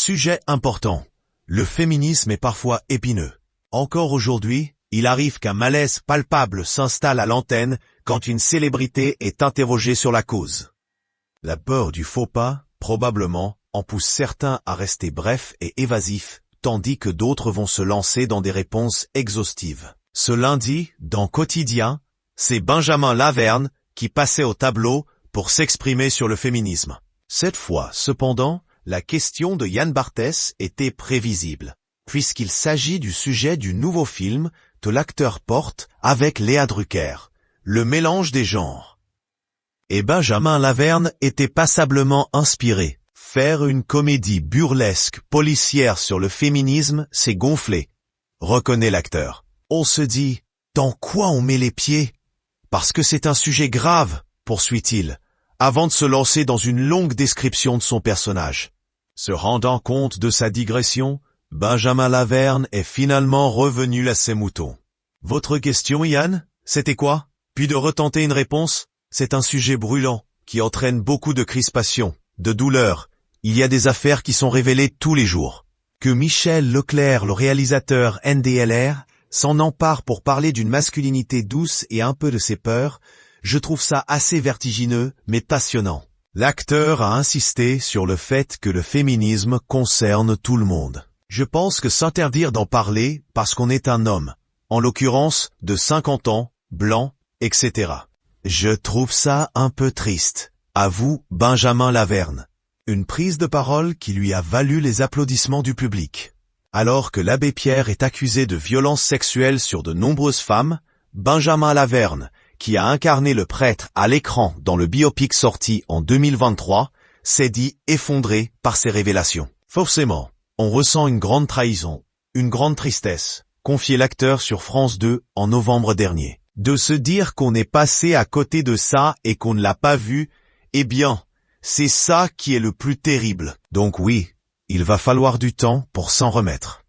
Sujet important. Le féminisme est parfois épineux. Encore aujourd'hui, il arrive qu'un malaise palpable s'installe à l'antenne quand une célébrité est interrogée sur la cause. La peur du faux pas, probablement, en pousse certains à rester brefs et évasifs, tandis que d'autres vont se lancer dans des réponses exhaustives. Ce lundi, dans Quotidien, c'est Benjamin Laverne qui passait au tableau pour s'exprimer sur le féminisme. Cette fois, cependant, la question de Yann Barthès était prévisible, puisqu'il s'agit du sujet du nouveau film que l'acteur porte avec Léa Drucker, Le mélange des genres. Et Benjamin Laverne était passablement inspiré. Faire une comédie burlesque policière sur le féminisme, c'est gonflé, reconnaît l'acteur. On se dit, dans quoi on met les pieds? Parce que c'est un sujet grave, poursuit-il, avant de se lancer dans une longue description de son personnage. Se rendant compte de sa digression, Benjamin Laverne est finalement revenu à ses moutons. Votre question, Yann, c'était quoi? Puis de retenter une réponse? C'est un sujet brûlant, qui entraîne beaucoup de crispation, de douleur. Il y a des affaires qui sont révélées tous les jours. Que Michel Leclerc, le réalisateur NDLR, s'en empare pour parler d'une masculinité douce et un peu de ses peurs, je trouve ça assez vertigineux, mais passionnant. L'acteur a insisté sur le fait que le féminisme concerne tout le monde. Je pense que s'interdire d'en parler parce qu'on est un homme, en l'occurrence de 50 ans, blanc, etc. Je trouve ça un peu triste, avoue Benjamin Laverne. Une prise de parole qui lui a valu les applaudissements du public. Alors que l'abbé Pierre est accusé de violences sexuelles sur de nombreuses femmes, Benjamin Laverne, qui a incarné le prêtre à l'écran dans le biopic sorti en 2023, s'est dit effondré par ces révélations. Forcément, on ressent une grande trahison, une grande tristesse, confiait l'acteur sur France 2 en novembre dernier. De se dire qu'on est passé à côté de ça et qu'on ne l'a pas vu, eh bien, c'est ça qui est le plus terrible. Donc oui, il va falloir du temps pour s'en remettre.